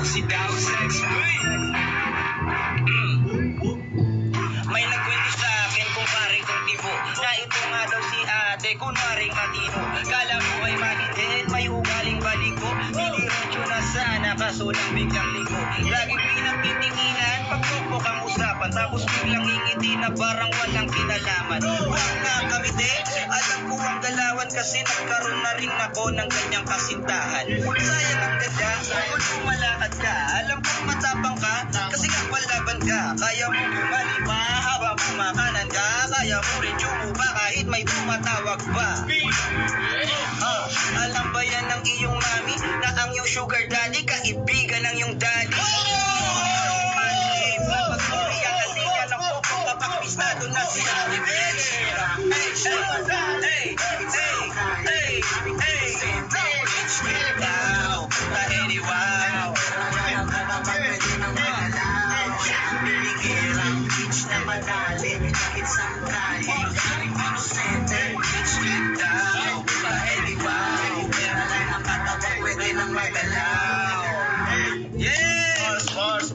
daw sex, boy. May nagkwento sa akin kung pare kong tipo na ito nga daw si ate kunwaring matino. Kala mo ay malinhin, may ugaling baliko. Didiretso na sana kaso lang biglang ligo. Lagi pinagtitinginan pagpupok ang usapan, tapos biglang ngingiti na parang walang kinalaman. Huwag na kami alam ko ang galawan kasi nagkaroon na rin ako ng ganyang kasintahan. Sayang ang ganda kung lumalakad ka. Alam kong matapang ka kasi nga palaban ka. Kaya mo bumali pa habang kumakanan ka. Kaya mo rin yumupa kahit may tumatawag pa. Alam ba yan ng iyong mami na ang iyong sugar daddy kaibigan ng iyong daddy? Pistado na si Ate Bella. Hey, wow, kahit wow. Binigirang beach na malalim, kahit saan kahit inosente. Beach trip daw, kahit wow. Pera lang ang katawan, pwede nang magalaw. Yeah! Boss.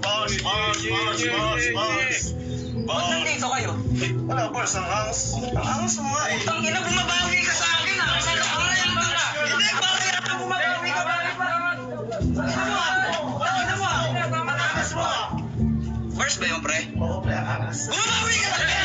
Ba't nandito kayo? Wala, boss. Ang angas mo nga eh. Ang ina, bumabawi ka sa akin ah. Hindi, bakit ako bumabawi ka? First ba yung pre? Oo, pre, ang angas. Bumabawi ka talaga!